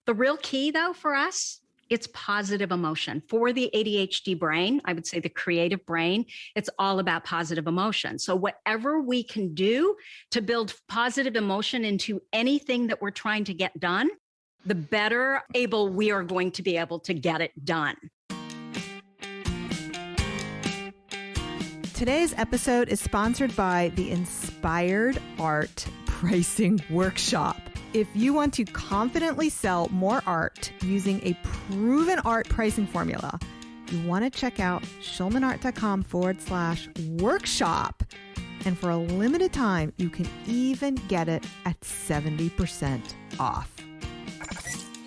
The real key though for us, it's positive emotion. For the ADHD brain, I would say the creative brain, it's all about positive emotion. So whatever we can do to build positive emotion into anything that we're trying to get done, the better able we are going to be able to get it done. Today's episode is sponsored by the Inspired Art Pricing Workshop. If you want to confidently sell more art using a proven art pricing formula, you want to check out schulmanart.com/workshop. And for a limited time, you can even get it at 70% off.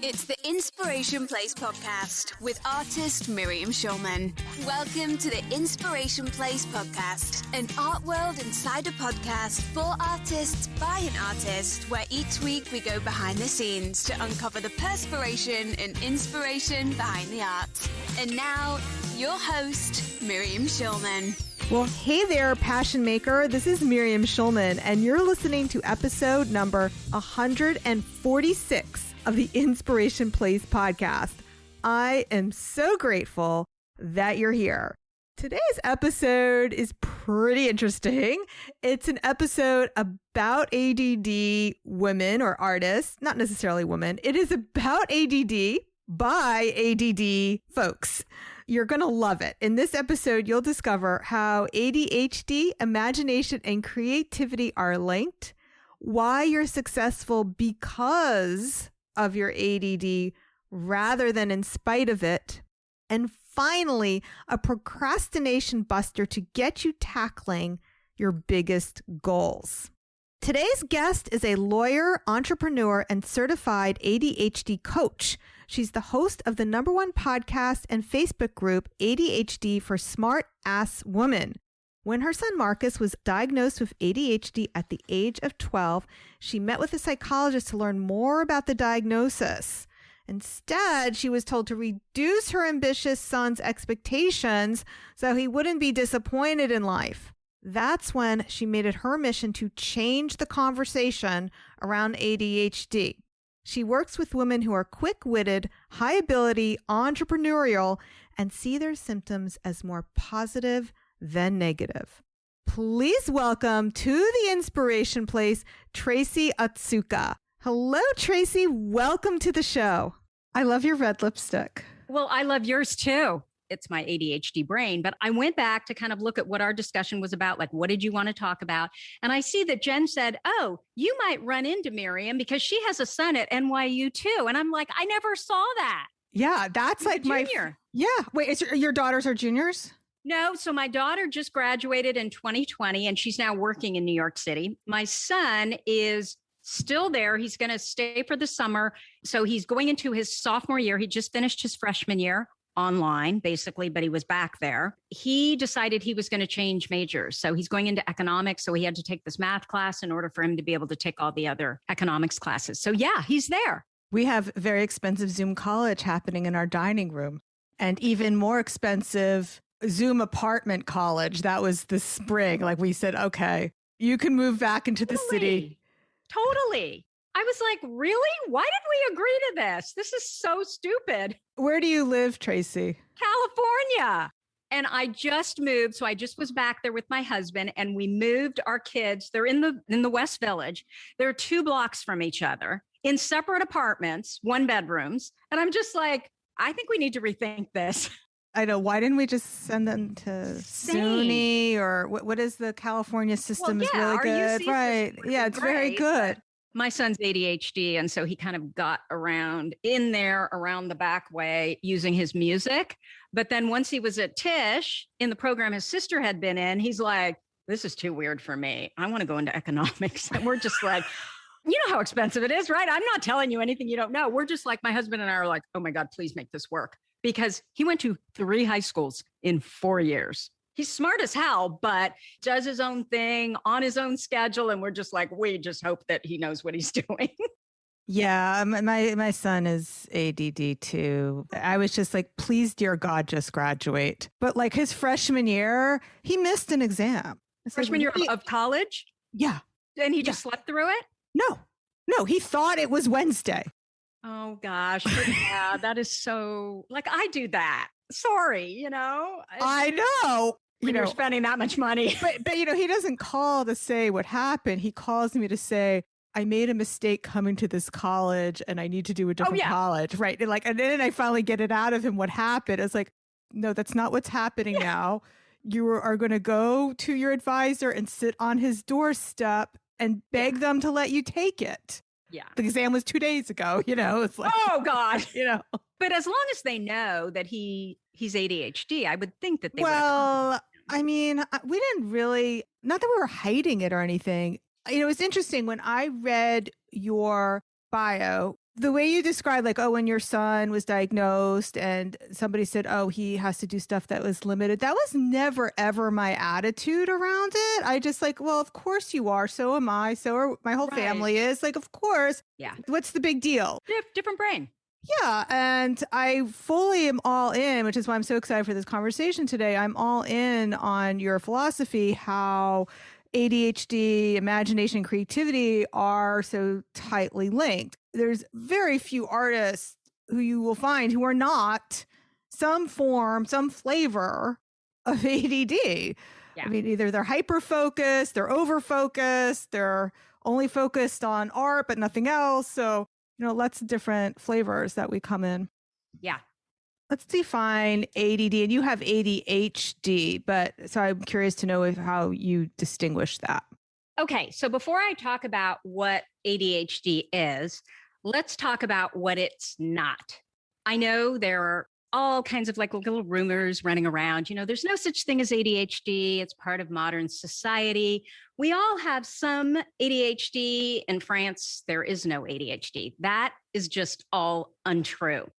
It's the Inspiration Place podcast with artist Miriam Schulman. Welcome to the Inspiration Place podcast, an art world insider podcast for artists by an artist, where each week we go behind the scenes to uncover the perspiration and inspiration behind the art. And now, your host, Miriam Schulman. Well, hey there, passion maker. This is Miriam Schulman, and you're listening to episode number 146 of the Inspiration Place podcast. I am so grateful that you're here. Today's episode is pretty interesting. It's an episode about ADD women or artists, not necessarily women. It is about ADD by ADD folks. You're going to love it. In this episode, you'll discover how ADHD, imagination, and creativity are linked, why you're successful because of your ADD rather than in spite of it, and finally, a procrastination buster to get you tackling your biggest goals. Today's guest is a lawyer, entrepreneur, and certified ADHD coach. She's the host of the #1 podcast and Facebook group, ADHD for Smart Ass Women. When her son Marcus was diagnosed with ADHD at the age of 12, she met with a psychologist to learn more about the diagnosis. Instead, she was told to reduce her ambitious son's expectations so he wouldn't be disappointed in life. That's when she made it her mission to change the conversation around ADHD. She works with women who are quick-witted, high-ability, entrepreneurial, and see their symptoms as more positive than negative. Please welcome to the Inspiration Place, Tracy Otsuka. Hello, Tracy. Welcome to the show. I love your red lipstick. Well, I love yours too. It's my ADHD brain, but I went back to kind of look at what our discussion was about. Like, what did you want to talk about? And I see that Jen said, oh, you might run into Miriam because she has a son at NYU too. And I'm like, I never saw that. Yeah, that's like my junior. Yeah. Wait, your daughters are juniors? No. So my daughter just graduated in 2020 and she's now working in New York City. My son is still there. He's going to stay for the summer. So he's going into his sophomore year. He just finished his freshman year online, basically, but he was back there. He decided he was going to change majors. So he's going into economics. So he had to take this math class in order for him to be able to take all the other economics classes. So yeah, he's there. We have very expensive Zoom college happening in our dining room and even more expensive Zoom apartment college. That was this spring. Like we said, okay, you can move back into the city. Totally. I was like, really? Why did we agree to this? This is so stupid. Where do you live, Tracy? California. And I just moved. So I just was back there with my husband and we moved our kids. They're in the West Village. They're 2 blocks from each other in separate apartments, 1 bedrooms. And I'm just like, I think we need to rethink this. I know. Why didn't we just send them to SUNY or what is the California system is really good. Right. Yeah, it's very good. My son's ADHD. And so he kind of got around in there around the back way using his music. But then once he was at Tisch in the program his sister had been in, he's like, this is too weird for me. I want to go into economics. And we're just like, you know how expensive it is, right? I'm not telling you anything you don't know. We're just like, my husband and I are like, oh my God, please make this work. Because he went to 3 high schools in 4 years. He's smart as hell, but does his own thing on his own schedule. And we're just like, we just hope that he knows what he's doing. Yeah, my son is ADD too. I was just like, please, dear God, just graduate. But like his freshman year, he missed an exam. Freshman year of college? Yeah. And he just slept through it? No, he thought it was Wednesday. Oh gosh. Yeah, that is so like I do that. Sorry, I know. when you're spending that much money. But he doesn't call to say what happened. He calls me to say, I made a mistake coming to this college and I need to do a different college. Right. And then I finally get it out of him what happened. It's like, no, that's not what's happening now. You are going to go to your advisor and sit on his doorstep and beg them to let you take it. Yeah. The exam was 2 days ago, it's like, oh God. But as long as they know that he's ADHD, I would think that they well, I mean, we didn't really, not that we were hiding it or anything. It's interesting when I read your bio, the way you described like, oh, when your son was diagnosed and somebody said, oh, he has to do stuff that was limited. That was never, ever my attitude around it. I just like, well, of course you are. So am I. So are my whole family is like, of course. Yeah. What's the big deal? Different brain. Yeah. And I fully am all in, which is why I'm so excited for this conversation today. I'm all in on your philosophy, how ADHD, imagination, and creativity are so tightly linked. There's very few artists who you will find who are not some form, some flavor of ADD. Yeah. I mean, either they're hyper-focused, they're over-focused, they're only focused on art, but nothing else. So, lots of different flavors that we come in. Yeah. Let's define ADD, and you have ADHD, but so I'm curious to know how you distinguish that. Okay, so before I talk about what ADHD is, let's talk about what it's not. I know there are all kinds of like little rumors running around. There's no such thing as ADHD. It's part of modern society. We all have some ADHD. In France, there is no ADHD. That is just all untrue.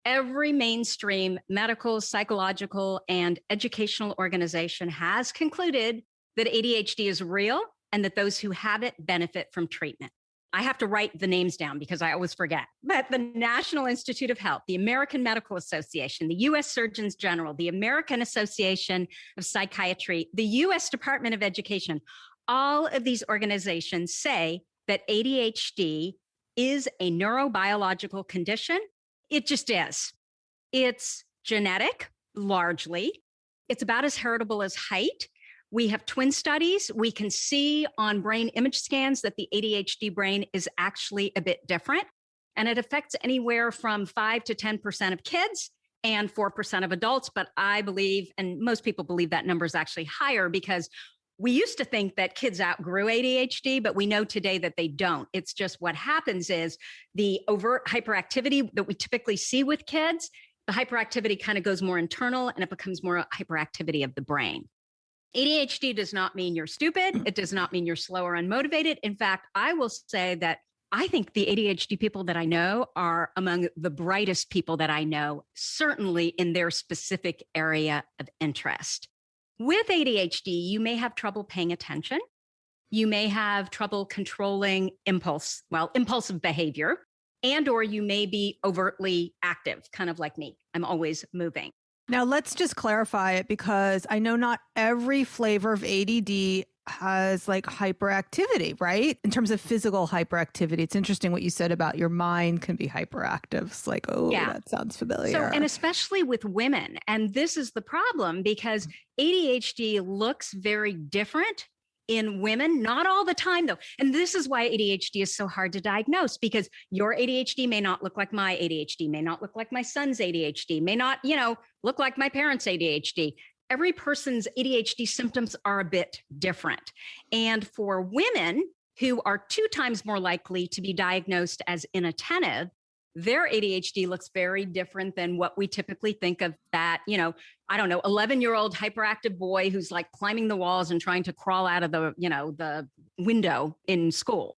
Every mainstream medical, psychological, and educational organization has concluded that ADHD is real and that those who have it benefit from treatment. I have to write the names down because I always forget. But the National Institute of Health, the American Medical Association, the U.S. Surgeons General, the American Association of Psychiatry, the U.S. Department of Education, all of these organizations say that ADHD is a neurobiological condition. It just is. It's genetic, largely. It's about as heritable as height. We have twin studies. We can see on brain image scans that the ADHD brain is actually a bit different. And it affects anywhere from 5 to 10% of kids and 4% of adults. But I believe, and most people believe that number is actually higher because we used to think that kids outgrew ADHD, but we know today that they don't. It's just what happens is the overt hyperactivity that we typically see with kids, the hyperactivity kind of goes more internal and it becomes more hyperactivity of the brain. ADHD does not mean you're stupid. It does not mean you're slow or unmotivated. In fact, I will say that I think the ADHD people that I know are among the brightest people that I know, certainly in their specific area of interest. With ADHD, you may have trouble paying attention. You may have trouble controlling impulsive behavior, and or you may be overtly active, kind of like me. I'm always moving. Now, let's just clarify it because I know not every flavor of ADD has like hyperactivity, right? In terms of physical hyperactivity. It's interesting what you said about your mind can be hyperactive. It's like, oh, yeah. That sounds familiar. So, and especially with women. And this is the problem because ADHD looks very different in women, not all the time though. And this is why ADHD is so hard to diagnose because your ADHD may not look like my ADHD, may not look like my son's ADHD, may not, look like my parents' ADHD. Every person's ADHD symptoms are a bit different. And for women who are 2 times more likely to be diagnosed as inattentive, their ADHD looks very different than what we typically think of that, 11-year-old hyperactive boy who's like climbing the walls and trying to crawl out of the window in school.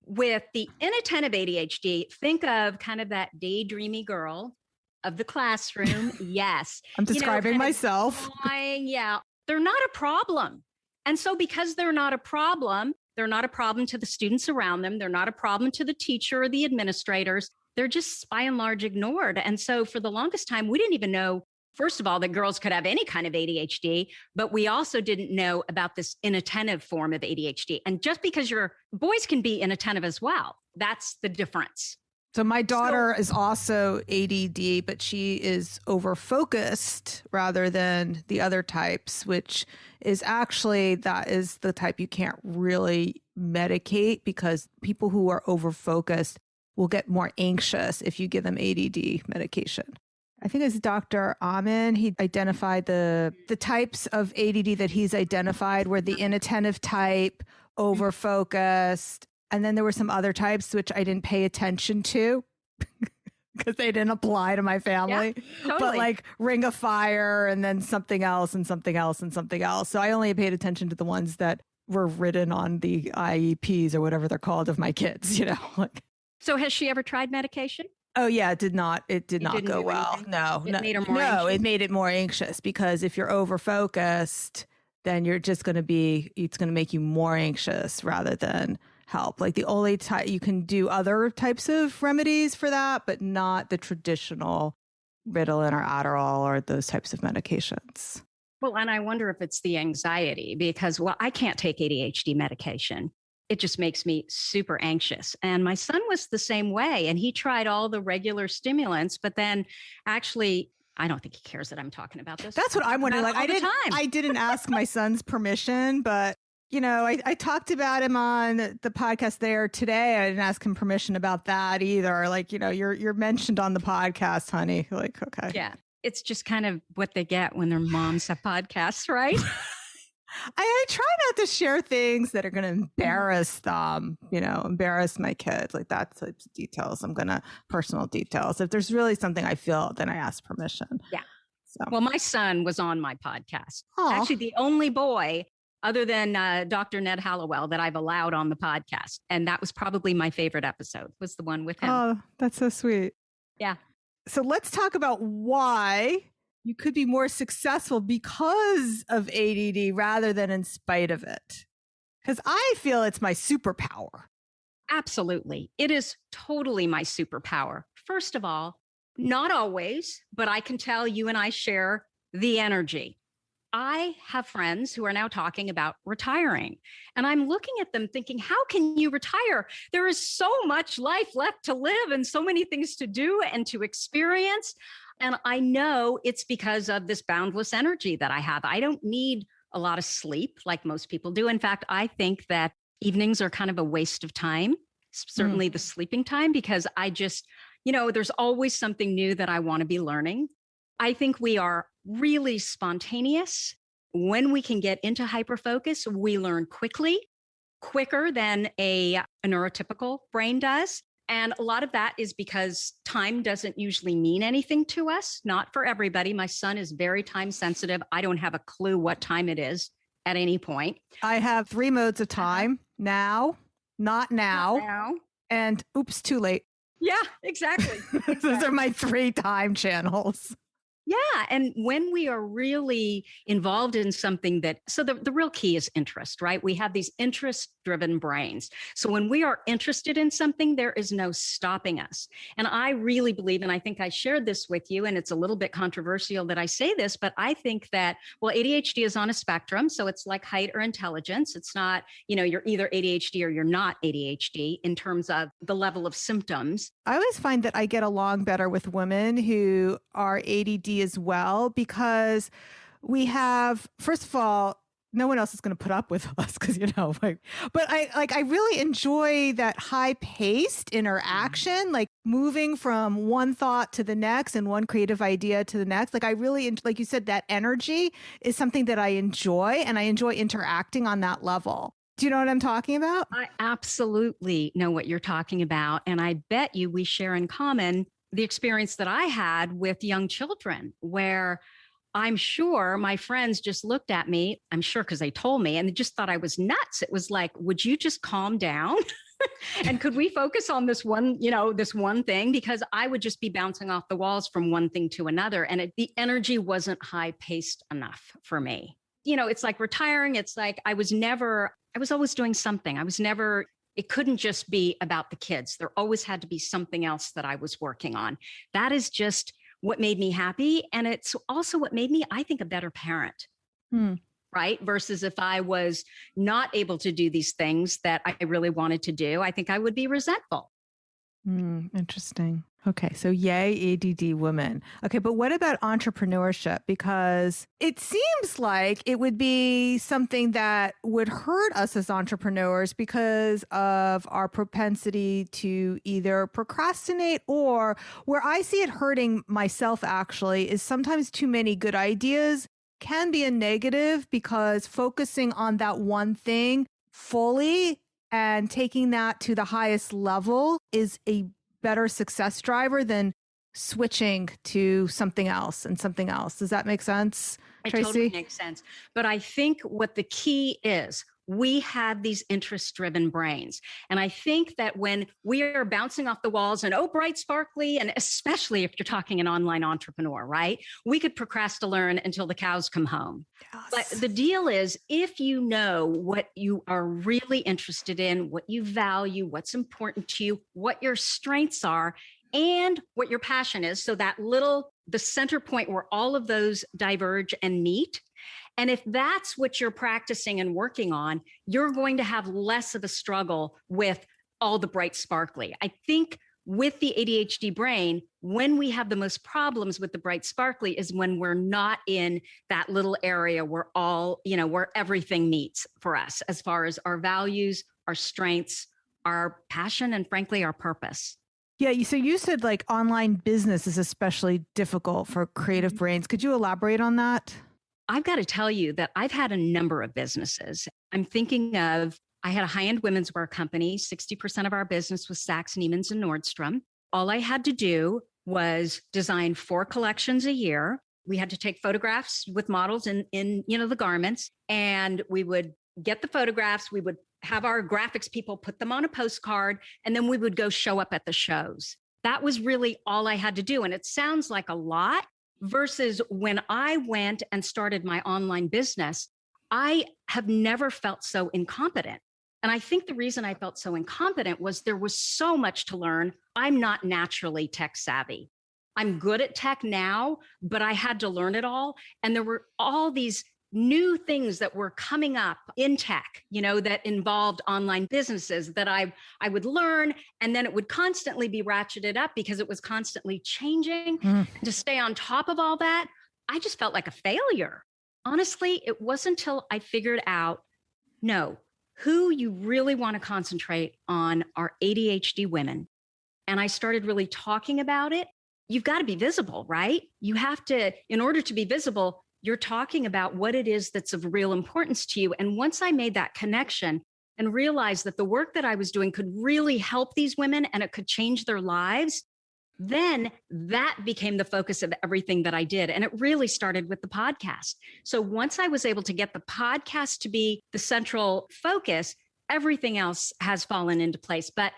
With the inattentive ADHD, think of kind of that daydreamy girl of the classroom. Yes. I'm describing myself. Yeah. They're not a problem. And so because they're not a problem to the students around them. They're not a problem to the teacher or the administrators. They're just by and large ignored. And so for the longest time, we didn't even know, first of all, that girls could have any kind of ADHD, but we also didn't know about this inattentive form of ADHD. And just because boys can be inattentive as well, that's the difference. So my daughter is also ADD, but she is over focused rather than the other types, which is actually, that is the type you can't really medicate, because people who are over focused will get more anxious if you give them ADD medication. I think it's Dr. Amen. He identified the types of ADD that he's identified were the inattentive type, over focused. And then there were some other types, which I didn't pay attention to because they didn't apply to my family. Yeah, totally. But like Ring of Fire and then something else and something else and something else. So I only paid attention to the ones that were written on the IEPs or whatever they're called of my kids, like. So has she ever tried medication? Oh yeah, it did not go well. Anything? No, It made her more anxious? It made it more anxious, because if you're over focused, then you're just going to it's going to make you more anxious rather than help. Like the only type, you can do other types of remedies for that, but not the traditional Ritalin or Adderall or those types of medications. Well, and I wonder if it's the anxiety, because, well, I can't take ADHD medication. It just makes me super anxious. And my son was the same way. And he tried all the regular stimulants, but then actually, I don't think he cares that I'm talking about this. That's what I'm wondering. Like I didn't ask my son's permission, but I talked about him on the podcast there today. I didn't ask him permission about that either. Like, you're mentioned on the podcast, honey. Like, okay. Yeah. It's just kind of what they get when their moms have podcasts, right? I try not to share things that are going to embarrass them, embarrass my kids, like that types of details. Personal details. If there's really something I feel, then I ask permission. Yeah. So. Well, my son was on my podcast. Aww. Actually, the only boy other than Dr. Ned Hallowell that I've allowed on the podcast. And that was probably my favorite episode, was the one with him. Oh, that's so sweet. Yeah. So let's talk about why you could be more successful because of ADD rather than in spite of it. Because I feel it's my superpower. Absolutely. It is totally my superpower. First of all, not always, but I can tell you and I share the energy. I have friends who are now talking about retiring, and I'm looking at them thinking, how can you retire? There is so much life left to live and so many things to do and to experience. And I know it's because of this boundless energy that I have. I don't need a lot of sleep like most people do. In fact, I think that evenings are kind of a waste of time, certainly the sleeping time, because I just, there's always something new that I want to be learning. I think we are really spontaneous. When we can get into hyperfocus, we learn quicker than a neurotypical brain does. And a lot of that is because time doesn't usually mean anything to us, not for everybody. My son is very time sensitive. I don't have a clue what time it is at any point. I have 3 modes of time: now, not now, and oops, too late. Yeah, exactly. Those are my 3 time channels. Yeah. And when we are really involved in something so the real key is interest, right? We have these interest-driven brains. So when we are interested in something, there is no stopping us. And I really believe, and I think I shared this with you, and it's a little bit controversial that I say this, but I think that, well, ADHD is on a spectrum. So it's like height or intelligence. It's not, you're either ADHD or you're not ADHD in terms of the level of symptoms. I always find that I get along better with women who are ADD as well, because we have, first of all, no one else is going to put up with us because, but I really enjoy that high paced interaction, like moving from one thought to the next and one creative idea to the next. Like I really, like you said, that energy is something that I enjoy, and I enjoy interacting on that level. Do you know what I'm talking about? I absolutely know what you're talking about. And I bet you we share in common the experience that I had with young children, where I'm sure my friends just looked at me, I'm sure because they told me, and they just thought I was nuts. It was like, would you just calm down? And could we focus on this one thing? Because I would just be bouncing off the walls from one thing to another. And the energy wasn't high paced enough for me. It's like retiring. It's like I was always doing something. It couldn't just be about the kids. There always had to be something else that I was working on. That is just what made me happy. And it's also what made me, I think, a better parent, right? Versus if I was not able to do these things that I really wanted to do, I think I would be resentful. Interesting. Okay. So yay, ADD women. Okay. But what about entrepreneurship? Because it seems like it would be something that would hurt us as entrepreneurs because of our propensity to either procrastinate, or where I see it hurting myself actually is sometimes too many good ideas can be a negative, because focusing on that one thing fully and taking that to the highest level is a better success driver than switching to something else and something else. Does that make sense, Tracy? It totally makes sense. But I think what the key is, we have these interest-driven brains. And I think that when we are bouncing off the walls and, oh, bright, sparkly, and especially if you're talking an online entrepreneur, right? We could procrastinate until the cows come home. Yes. But the deal is, if you know what you are really interested in, what you value, what's important to you, what your strengths are, and what your passion is, so that the center point where all of those diverge and meet. And if that's what you're practicing and working on, you're going to have less of a struggle with all the bright sparkly. I think with the ADHD brain, when we have the most problems with the bright sparkly is when we're not in that little area where where everything meets for us, as far as our values, our strengths, our passion, and frankly, our purpose. Yeah. So you said like online business is especially difficult for creative brains. Could you elaborate on that? I've got to tell you that I've had a number of businesses. I'm thinking of, I had a high-end women's wear company. 60% of our business was Saks, Neiman's, and Nordstrom. All I had to do was design 4 collections a year. We had to take photographs with models in the garments, and we would get the photographs. We would have our graphics people put them on a postcard, and then we would go show up at the shows. That was really all I had to do. And it sounds like a lot, versus when I went and started my online business, I have never felt so incompetent. And I think the reason I felt so incompetent was there was so much to learn. I'm not naturally tech savvy. I'm good at tech now, but I had to learn it all. And there were all these new things that were coming up in tech, that involved online businesses that I would learn, and then it would constantly be ratcheted up because it was constantly changing. And to stay on top of all that, I just felt like a failure. Honestly, it wasn't until I figured out, no, who you really want to concentrate on are ADHD women. And I started really talking about it. You've got to be visible, right? You have to, in order to be visible, you're talking about what it is that's of real importance to you. And once I made that connection and realized that the work that I was doing could really help these women and it could change their lives, then that became the focus of everything that I did. And it really started with the podcast. So once I was able to get the podcast to be the central focus, everything else has fallen into place. But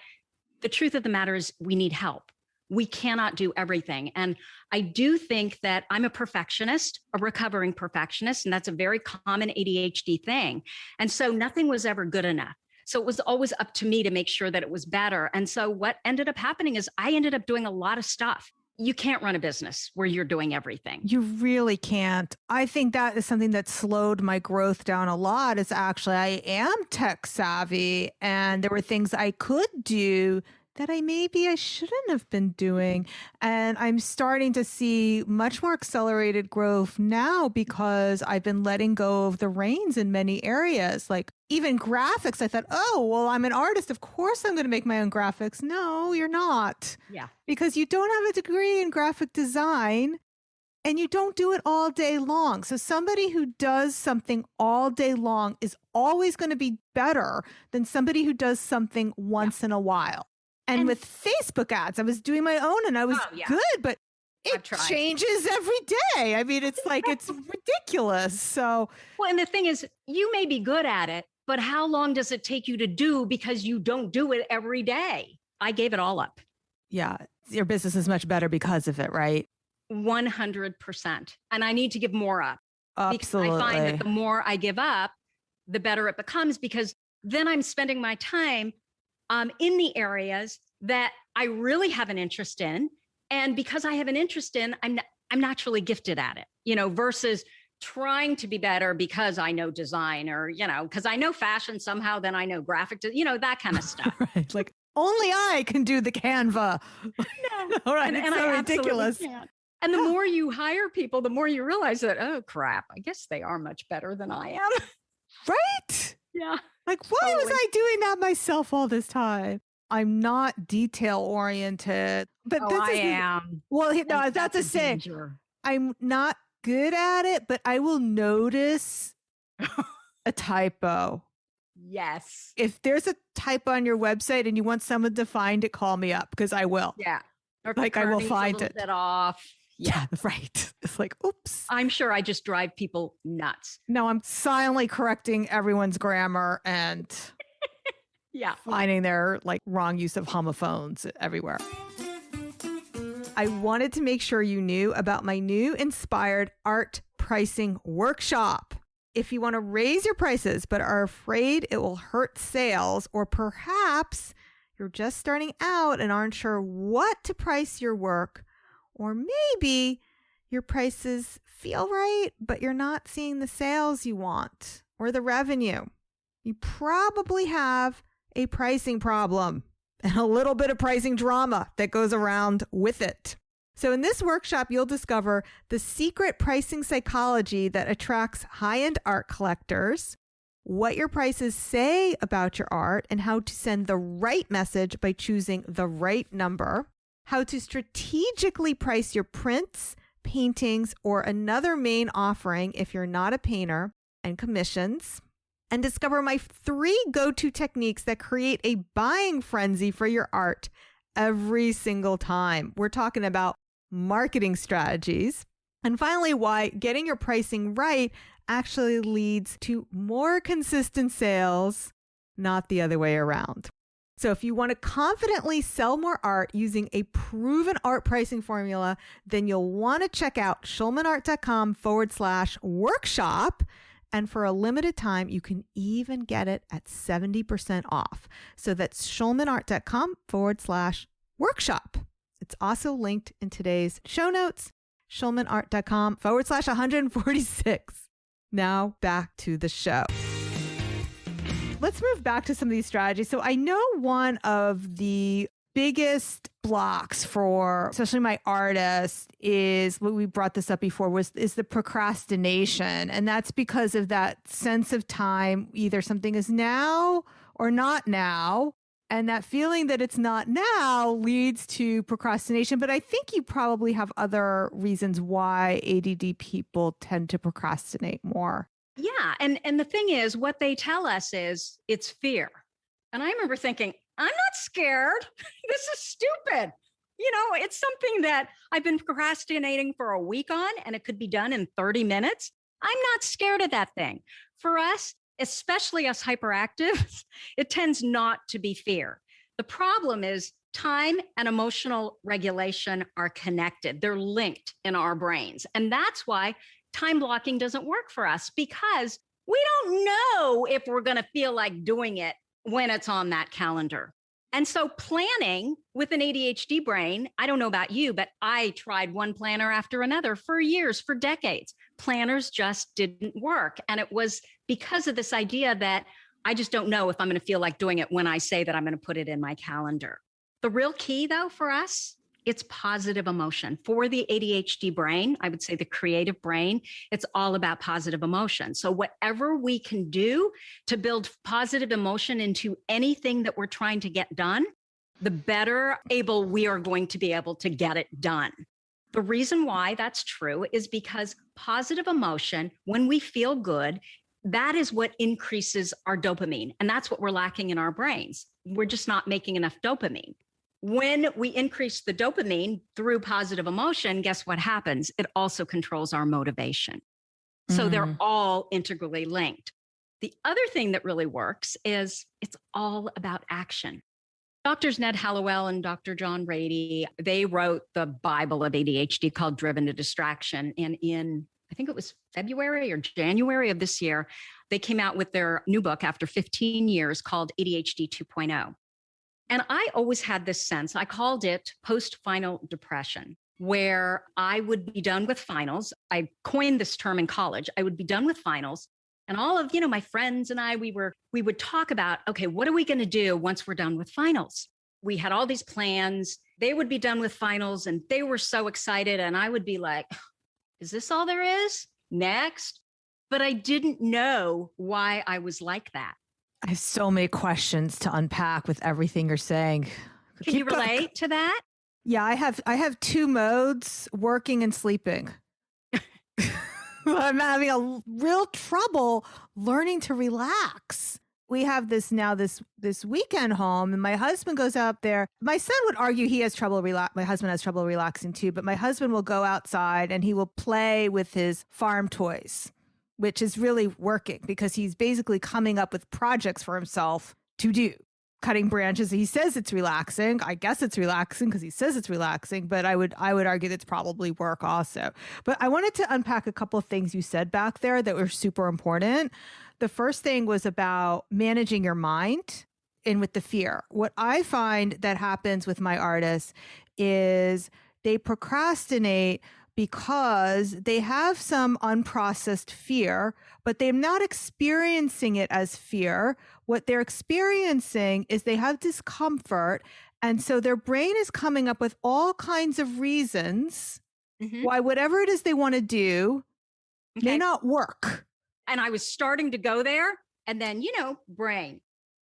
the truth of the matter is we need help. We cannot do everything. And I do think that I'm a perfectionist, a recovering perfectionist, and that's a very common ADHD thing. And so nothing was ever good enough. So it was always up to me to make sure that it was better. And so what ended up happening is I ended up doing a lot of stuff. You can't run a business where you're doing everything. You really can't. I think that is something that slowed my growth down a lot. Is actually I am tech savvy, and there were things I could do that I shouldn't have been doing. And I'm starting to see much more accelerated growth now because I've been letting go of the reins in many areas. Like even graphics, I thought, oh, well, I'm an artist. Of course I'm going to make my own graphics. No, you're not. Yeah. Because you don't have a degree in graphic design and you don't do it all day long. So somebody who does something all day long is always going to be better than somebody who does something once in a while. And with Facebook ads, I was doing my own and I was good, but it changes every day. I mean, it's like, it's ridiculous. So, well, and the thing is, you may be good at it, but how long does it take you to do because you don't do it every day? I gave it all up. Yeah. Your business is much better because of it, right? 100%. And I need to give more up. Absolutely. Because I find that the more I give up, the better it becomes, because then I'm spending my time in the areas that I really have an interest in. And because I have an interest in, I'm naturally gifted at it, versus trying to be better because I know design or, because I know fashion somehow, then I know graphic, that kind of stuff. Right. Like only I can do the Canva. Yeah. All right. And It's so I ridiculous. absolutely can't. And the more you hire people, the more you realize that, oh crap, I guess they are much better than I am. Right? Yeah. Like, why was Totally. I doing that myself all this time? I'm not detail oriented, but Oh, this I is am. well, no, And I was about to that's a say danger. I'm not good at it, but I will notice a typo. Yes. If there's a typo on your website and you want someone to find it, call me up because I will. Yeah. Or Like, I will kerningse find a little it. bit off. Yeah. Right. It's like, oops. I'm sure I just drive people nuts. No, I'm silently correcting everyone's grammar and Yeah. finding their like wrong use of homophones everywhere. I wanted to make sure you knew about my new inspired art pricing workshop. If you want to raise your prices but are afraid it will hurt sales, or perhaps you're just starting out and aren't sure what to price your work, or maybe your prices feel right, but you're not seeing the sales you want or the revenue, you probably have a pricing problem and a little bit of pricing drama that goes around with it. So in this workshop, you'll discover the secret pricing psychology that attracts high-end art collectors, what your prices say about your art, and how to send the right message by choosing the right number, how to strategically price your prints, paintings, or another main offering if you're not a painter, and commissions, and discover my 3 go-to techniques that create a buying frenzy for your art every single time. We're talking about marketing strategies. And finally, why getting your pricing right actually leads to more consistent sales, not the other way around. So if you want to confidently sell more art using a proven art pricing formula, then you'll want to check out schulmanart.com/workshop. And for a limited time, you can even get it at 70% off. So that's schulmanart.com/workshop. It's also linked in today's show notes, schulmanart.com/146. Now back to the show. Let's move back to some of these strategies. So I know one of the biggest blocks for especially my artists is what we brought this up before is the procrastination. And that's because of that sense of time, either something is now or not now. And that feeling that it's not now leads to procrastination. But I think you probably have other reasons why ADD people tend to procrastinate more. Yeah. And the thing is, what they tell us is it's fear. And I remember thinking, I'm not scared. This is stupid. You know, it's something that I've been procrastinating for a week on, and it could be done in 30 minutes. I'm not scared of that thing. For us, especially us hyperactives, it tends not to be fear. The problem is time and emotional regulation are connected. They're linked in our brains. And that's why time blocking doesn't work for us, because we don't know if we're going to feel like doing it when it's on that calendar. And so planning with an ADHD brain, I don't know about you, but I tried one planner after another for years, for decades. Planners just didn't work. And it was because of this idea that I just don't know if I'm going to feel like doing it when I say that I'm going to put it in my calendar. The real key, though, for us, it's positive emotion. For the ADHD brain, I would say the creative brain, it's all about positive emotion. So whatever we can do to build positive emotion into anything that we're trying to get done, the better able we are going to be able to get it done. The reason why that's true is because positive emotion, when we feel good, that is what increases our dopamine. And that's what we're lacking in our brains. We're just not making enough dopamine. When we increase the dopamine through positive emotion, guess what happens? It also controls our motivation. So they're all integrally linked. The other thing that really works is it's all about action. Doctors Ned Hallowell and Dr. John Rady, they wrote the Bible of ADHD called Driven to Distraction. And in, I think it was February or January of this year, they came out with their new book after 15 years called ADHD 2.0. And I always had this sense, I called it PostFinal Depression, where I would be done with finals. I coined this term in college. I would be done with finals. And all of, my friends and I, we would talk about, okay, what are we going to do once we're done with finals? We had all these plans. They would be done with finals and they were so excited. And I would be like, is this all there is? Next. But I didn't know why I was like that. I have so many questions to unpack with everything you're saying. Can you relate to that? Yeah, I have two modes, working and sleeping. I'm having a real trouble learning to relax. We have this weekend home, and my husband goes out there. My son would argue he has trouble my husband has trouble relaxing too, but my husband will go outside and he will play with his farm toys, which is really working because he's basically coming up with projects for himself to do. Cutting branches. He says it's relaxing. I guess it's relaxing because he says it's relaxing, but I would argue that's probably work also. But I wanted to unpack a couple of things you said back there that were super important. The first thing was about managing your mind and with the fear. What I find that happens with my artists is they procrastinate because they have some unprocessed fear, but they're not experiencing it as fear. What they're experiencing is they have discomfort. And so their brain is coming up with all kinds of reasons why whatever it is they want to do may not work. And I was starting to go there. And then, brain.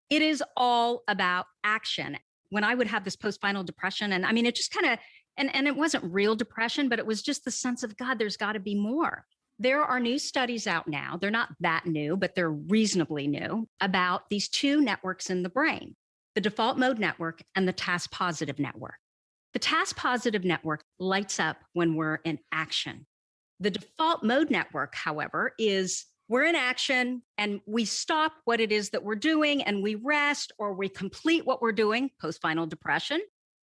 It is all about action. When I would have this postfinal depression, and I mean, it just kind of, and it wasn't real depression, but it was just the sense of, God, there's got to be more. There are new studies out now. They're not that new, but they're reasonably new about these two networks in the brain, the default mode network and the task positive network. The task positive network lights up when we're in action. The default mode network, however, is we're in action and we stop what it is that we're doing and we rest or we complete what we're doing, postfinal depression.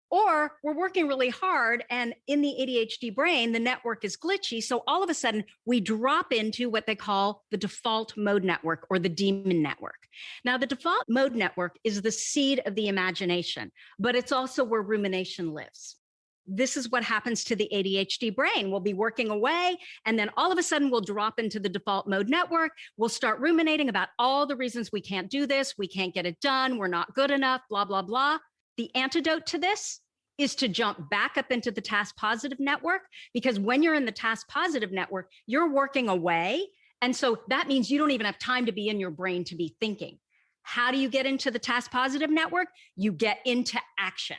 Or we're working really hard and in the ADHD brain, the network is glitchy. So all of a sudden we drop into what they call the default mode network or the demon network. Now, the default mode network is the seed of the imagination, but it's also where rumination lives. This is what happens to the ADHD brain. We'll be working away and then all of a sudden we'll drop into the default mode network. We'll start ruminating about all the reasons we can't do this. We can't get it done. We're not good enough, blah, blah, blah. The antidote to this is to jump back up into the task positive network, because when you're in the task positive network, you're working away. And so that means you don't even have time to be in your brain to be thinking. How do you get into the task positive network? You get into action.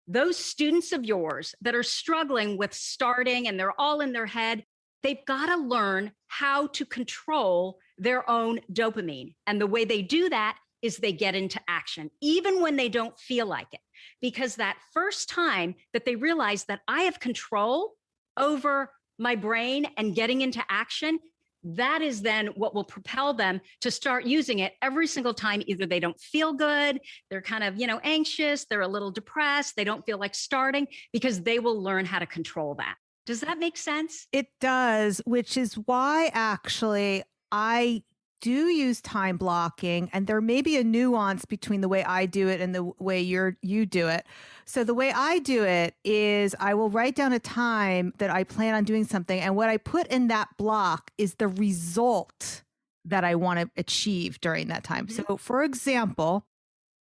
Those students of yours that are struggling with starting and they're all in their head, they've got to learn how to control their own dopamine. And the way they do that is they get into action, even when they don't feel like it. Because that first time that they realize that I have control over my brain and getting into action, that is then what will propel them to start using it every single time. Either they don't feel good, they're kind of, anxious, they're a little depressed, they don't feel like starting, because they will learn how to control that. Does that make sense? It does, which is why actually I do use time blocking, and there may be a nuance between the way I do it and the way you do it. So the way I do it is I will write down a time that I plan on doing something, and what I put in that block is the result that I want to achieve during that time. So for example,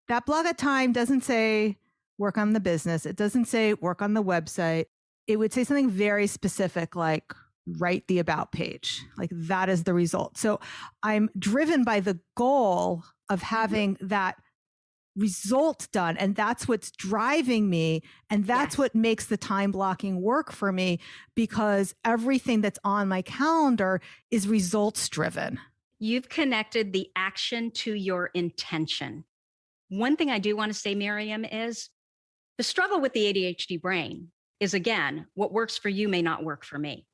that block of time doesn't say work on the business. It doesn't say work on the website. It would say something very specific like write the about page. Like that is the result. So I'm driven by the goal of having that result done. And that's what's driving me. And that's what makes the time blocking work for me, because everything that's on my calendar is results driven. You've connected the action to your intention. One thing I do want to say, Miriam, is the struggle with the ADHD brain is, again, what works for you may not work for me.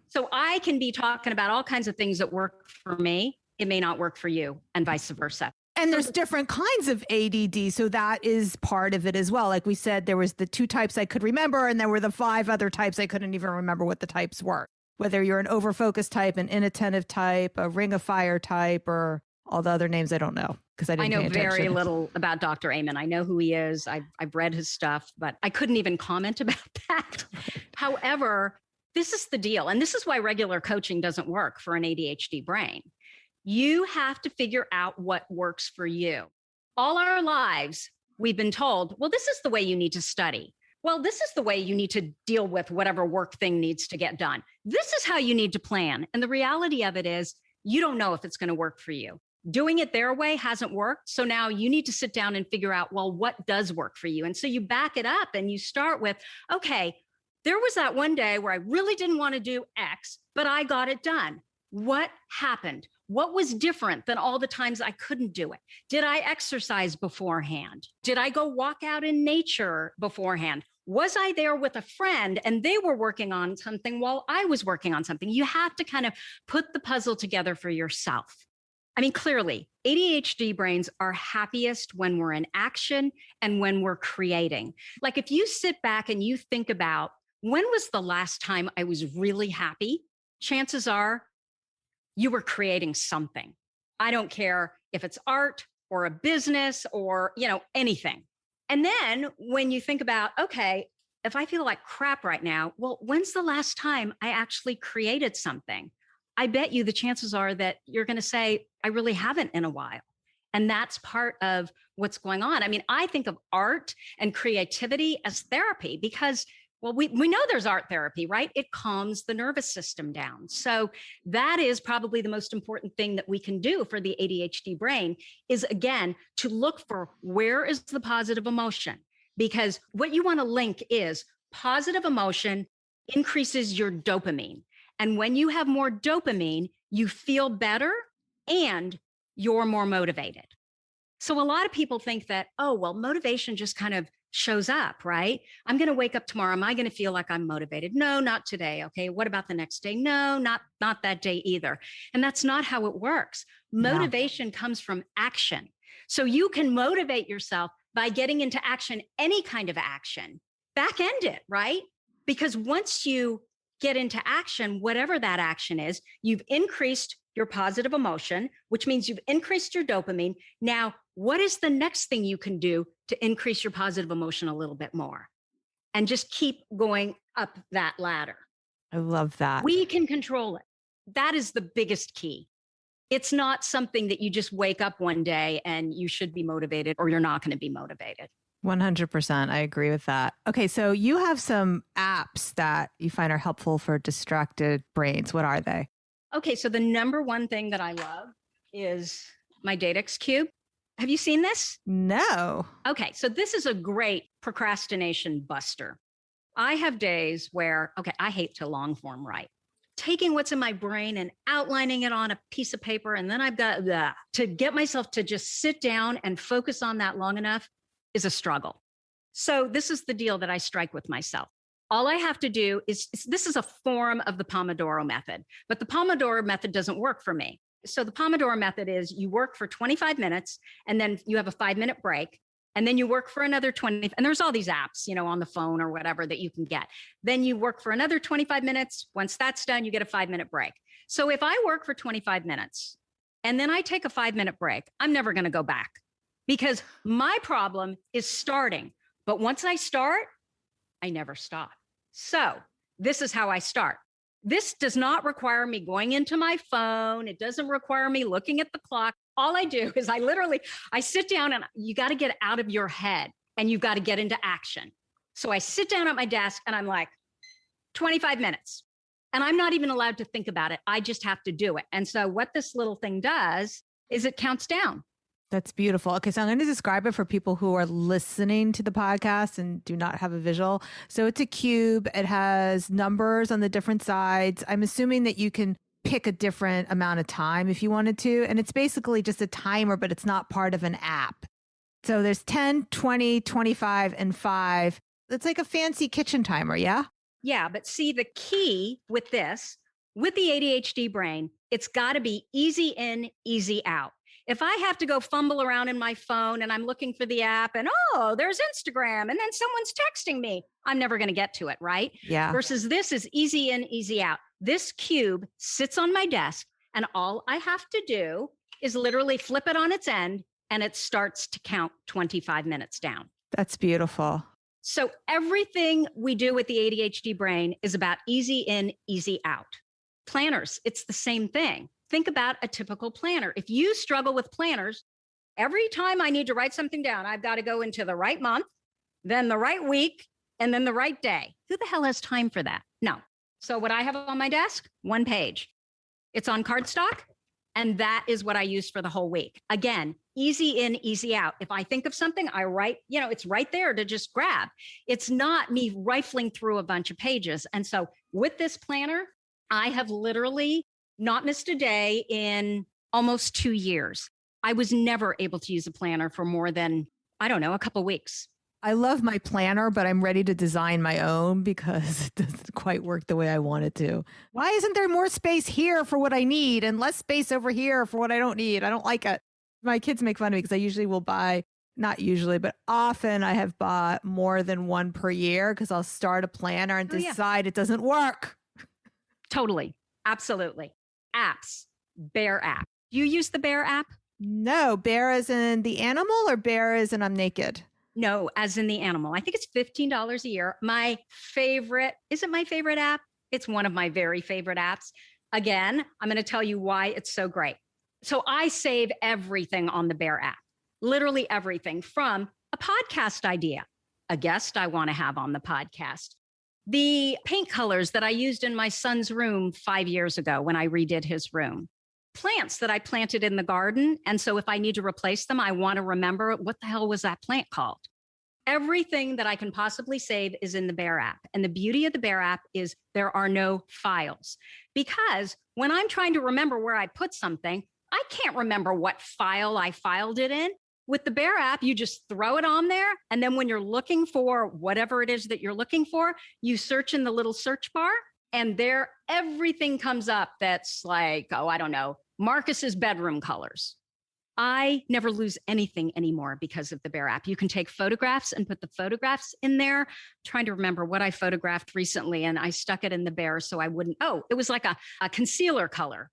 So I can be talking about all kinds of things that work for me. It may not work for you, and vice versa. And there's different kinds of ADD. So that is part of it as well. Like we said, there was the 2 types I could remember, and there were the 5 other types I couldn't even remember what the types were. Whether you're an overfocused type, an inattentive type, a ring of fire type, or all the other names I don't know, because I know very little about Dr. Amen. I know who he is. I've read his stuff, but I couldn't even comment about that. However, this is the deal. And this is why regular coaching doesn't work for an ADHD brain. You have to figure out what works for you. All our lives, we've been told, well, this is the way you need to study. Well, this is the way you need to deal with whatever work thing needs to get done. This is how you need to plan. And the reality of it is, you don't know if it's going to work for you. Doing it their way hasn't worked. So now you need to sit down and figure out, well, what does work for you? And so you back it up and you start with, okay, there was that one day where I really didn't want to do X, but I got it done. What happened? What was different than all the times I couldn't do it? Did I exercise beforehand? Did I go walk out in nature beforehand? Was I there with a friend and they were working on something while I was working on something? You have to kind of put the puzzle together for yourself. I mean, clearly, ADHD brains are happiest when we're in action and when we're creating. Like if you sit back and you think about, when was the last time I was really happy? Chances are you were creating something. I don't care if it's art or a business or, anything. And then when you think about, okay, if I feel like crap right now, well, when's the last time I actually created something? I bet you the chances are that you're going to say, I really haven't in a while. And that's part of what's going on. I mean, I think of art and creativity as therapy because, well, we know there's art therapy, right? It calms the nervous system down. So that is probably the most important thing that we can do for the ADHD brain is, again, to look for where is the positive emotion? Because what you want to link is positive emotion increases your dopamine. And when you have more dopamine, you feel better and you're more motivated. So a lot of people think that, oh, well, motivation just kind of shows up, right? I'm going to wake up tomorrow. Am I going to feel like I'm motivated? No, not today. Okay. What about the next day? No, not that day either. And that's not how it works. Motivation comes from action. So you can motivate yourself by getting into action, any kind of action, back end it, right? Because once you get into action, whatever that action is, you've increased your positive emotion, which means you've increased your dopamine. Now, what is the next thing you can do to increase your positive emotion a little bit more? And just keep going up that ladder. I love that. We can control it. That is the biggest key. It's not something that you just wake up one day and you should be motivated or you're not going to be motivated. 100%. I agree with that. Okay. So you have some apps that you find are helpful for distracted brains. What are they? Okay. So the number one thing that I love is my Dadex Cube. Have you seen this? No. Okay. So this is a great procrastination buster. I have days where, I hate to long form write. Taking what's in my brain and outlining it on a piece of paper. And then I've got to get myself to just sit down and focus on that long enough is a struggle. So this is the deal that I strike with myself. All I have to do is, this is a form of the Pomodoro method, but the Pomodoro method doesn't work for me. So the Pomodoro method is you work for 25 minutes and then you have a 5-minute break. And then you work for another 20, and there's all these apps, on the phone or whatever that you can get. Then you work for another 25 minutes. Once that's done, you get a 5-minute break. So if I work for 25 minutes and then I take a 5-minute break, I'm never going to go back because my problem is starting. But once I start, I never stop. So this is how I start. This does not require me going into my phone. It doesn't require me looking at the clock. All I do is I sit down and you got to get out of your head and you've got to get into action. So I sit down at my desk and I'm like, 25 minutes. And I'm not even allowed to think about it. I just have to do it. And so what this little thing does is it counts down. That's beautiful. Okay, so I'm going to describe it for people who are listening to the podcast and do not have a visual. So it's a cube. It has numbers on the different sides. I'm assuming that you can pick a different amount of time if you wanted to. And it's basically just a timer, but it's not part of an app. So there's 10, 20, 25, and 5. It's like a fancy kitchen timer, yeah? Yeah, but see, the key with this, with the ADHD brain, it's got to be easy in, easy out. If I have to go fumble around in my phone and I'm looking for the app and, there's Instagram and then someone's texting me, I'm never going to get to it, right? Yeah. Versus this is easy in, easy out. This cube sits on my desk and all I have to do is literally flip it on its end and it starts to count 25 minutes down. That's beautiful. So everything we do with the ADHD brain is about easy in, easy out. Planners, it's the same thing. Think about a typical planner. If you struggle with planners, Every time I need to write something down, I've got to go into the right month, then the right week, and then the right day. Who the hell has time for that? No. So what I have on my desk, one page. It's on cardstock. And that is what I use for the whole week. Again, easy in, easy out. If I think of something, I write, it's right there to just grab. It's not me rifling through a bunch of pages. And so with this planner, I have literally not missed a day in almost 2 years. I was never able to use a planner for more than, I don't know, a couple of weeks. I love my planner, but I'm ready to design my own because it doesn't quite work the way I want it to. Why isn't there more space here for what I need and less space over here for what I don't need? I don't like it. My kids make fun of me because I usually will buy, not usually, but often I have bought more than one per year because I'll start a planner and decide it doesn't work. Totally. Absolutely. Apps. Bear app. Do you use the Bear app? No. Bear as in the animal or bear as in I'm naked? No, as in the animal. I think it's $15 a year. My favorite, is it my favorite app? It's one of my very favorite apps. Again, I'm going to tell you why it's so great. So I save everything on the Bear app, literally everything from a podcast idea, a guest I want to have on the podcast, the paint colors that I used in my son's room 5 years ago when I redid his room, plants that I planted in the garden. And so if I need to replace them, I want to remember what the hell was that plant called? Everything that I can possibly save is in the Bear app. And the beauty of the Bear app is there are no files. Because when I'm trying to remember where I put something, I can't remember what file I filed it in. With the Bear app, you just throw it on there. And then when you're looking for whatever it is that you're looking for, you search in the little search bar. And there, everything comes up that's like, oh, I don't know, Marcus's bedroom colors. I never lose anything anymore because of the Bear app. You can take photographs and put the photographs in there. I'm trying to remember what I photographed recently, and I stuck it in the Bear so I wouldn't. Oh, it was like a concealer color.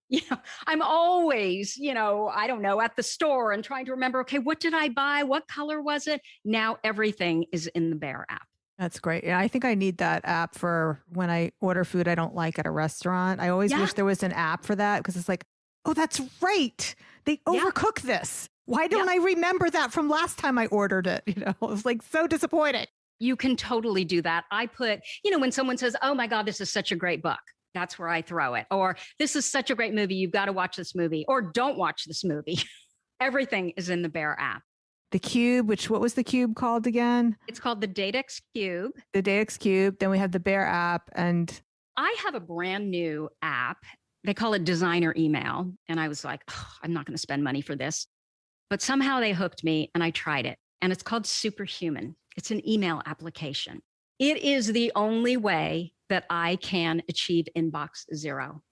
I'm always, I don't know, at the store and trying to remember, okay, what did I buy? What color was it? Now everything is in the Bear app. That's great. Yeah, I think I need that app for when I order food I don't like at a restaurant. I always wish there was an app for that because it's like, oh, that's right. They overcook this. Why don't I remember that from last time I ordered it? It was like so disappointing. You can totally do that. I put, when someone says, oh my God, this is such a great book, that's where I throw it. Or this is such a great movie. You've got to watch this movie, or don't watch this movie. Everything is in the Bear app. The Cube, what was the Cube called again? It's called the Datex Cube. The Datex Cube. Then we have the Bear app. And I have a brand new app. They call it designer email. And I was like, I'm not going to spend money for this. But somehow they hooked me and I tried it. And it's called Superhuman. It's an email application. It is the only way that I can achieve inbox zero.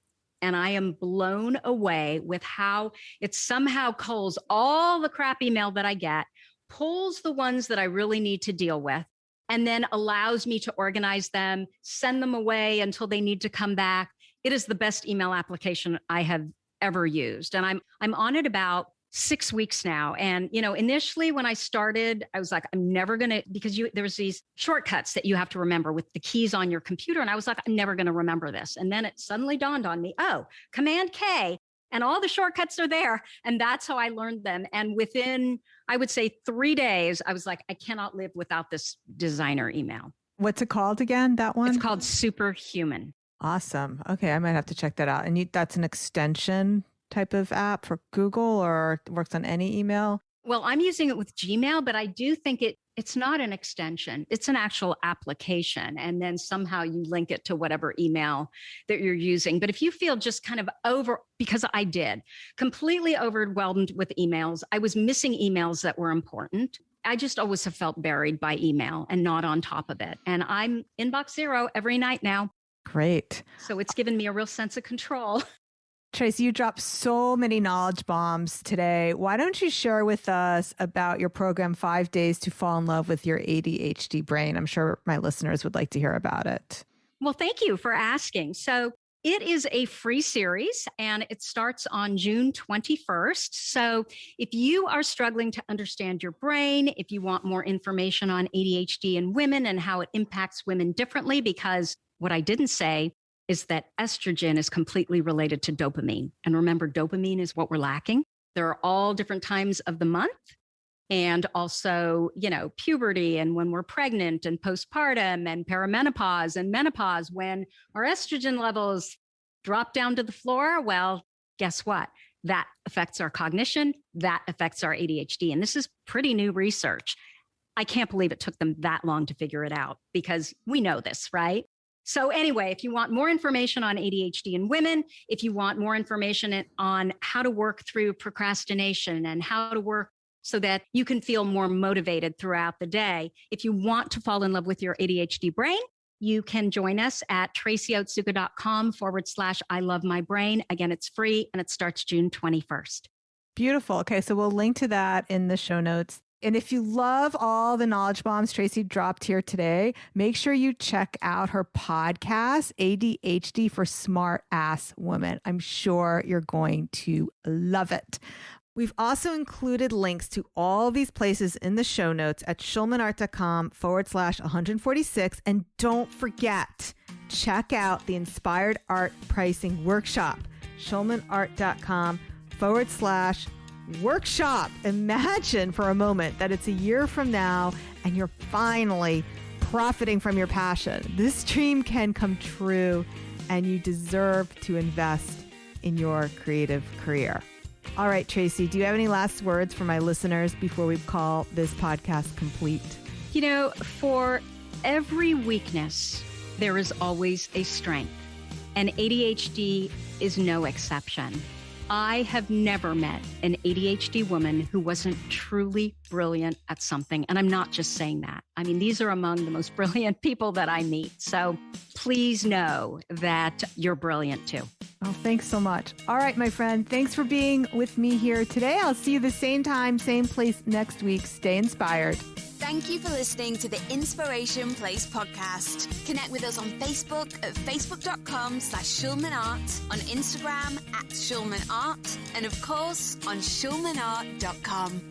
And I am blown away with how it somehow culls all the crap email that I get, pulls the ones that I really need to deal with, and then allows me to organize them, send them away until they need to come back. It is the best email application I have ever used. And I'm on it about 6 weeks now. And, initially when I started, I was like, I'm never going to, because there's these shortcuts that you have to remember with the keys on your computer. And I was like, I'm never going to remember this. And then it suddenly dawned on me, Command K, and all the shortcuts are there. And that's how I learned them. And within, I would say 3 days, I was like, I cannot live without this designer email. What's it called again? That one? It's called Superhuman. Awesome. Okay. I might have to check that out. And that's an extension type of app for Google, or it works on any email? Well, I'm using it with Gmail, but I do think it's not an extension. It's an actual application. And then somehow you link it to whatever email that you're using. But if you feel just kind of because I did, completely overwhelmed with emails, I was missing emails that were important. I just always have felt buried by email and not on top of it. And I'm inbox zero every night now. Great. So it's given me a real sense of control. Tracy, you dropped so many knowledge bombs today. Why don't you share with us about your program, 5 Days to Fall in Love with Your ADHD Brain? I'm sure my listeners would like to hear about it. Well, thank you for asking. So it is a free series and it starts on June 21st. So if you are struggling to understand your brain, if you want more information on ADHD in women and how it impacts women differently, because what I didn't say is that estrogen is completely related to dopamine. And remember, dopamine is what we're lacking. There are all different times of the month. And also, puberty and when we're pregnant and postpartum and perimenopause and menopause, when our estrogen levels drop down to the floor. Well, guess what? That affects our cognition. That affects our ADHD. And this is pretty new research. I can't believe it took them that long to figure it out because we know this, right? So anyway, if you want more information on ADHD in women, if you want more information on how to work through procrastination and how to work so that you can feel more motivated throughout the day. If you want to fall in love with your ADHD brain, you can join us at tracyotsuka.com/I love my brain. Again, it's free and it starts June 21st. Beautiful. Okay, so we'll link to that in the show notes. And if you love all the knowledge bombs Tracy dropped here today, make sure you check out her podcast, ADHD for Smart Ass Women. I'm sure you're going to love it. We've also included links to all these places in the show notes at schulmanart.com/146. And don't forget, check out the Inspired Art Pricing Workshop, schulmanart.com/workshop. Imagine for a moment that it's a year from now and you're finally profiting from your passion. This dream can come true and you deserve to invest in your creative career. All right, Tracy, do you have any last words for my listeners before we call this podcast complete? For every weakness, there is always a strength, and ADHD is no exception. I have never met an ADHD woman who wasn't truly brilliant at something. And I'm not just saying that. I mean, these are among the most brilliant people that I meet. So please know that you're brilliant too. Oh, thanks so much. All right, my friend. Thanks for being with me here today. I'll see you the same time, same place next week. Stay inspired. Thank you for listening to the Inspiration Place podcast. Connect with us on Facebook at facebook.com/SchulmanArt, on Instagram @SchulmanArt, and of course on schulmanart.com.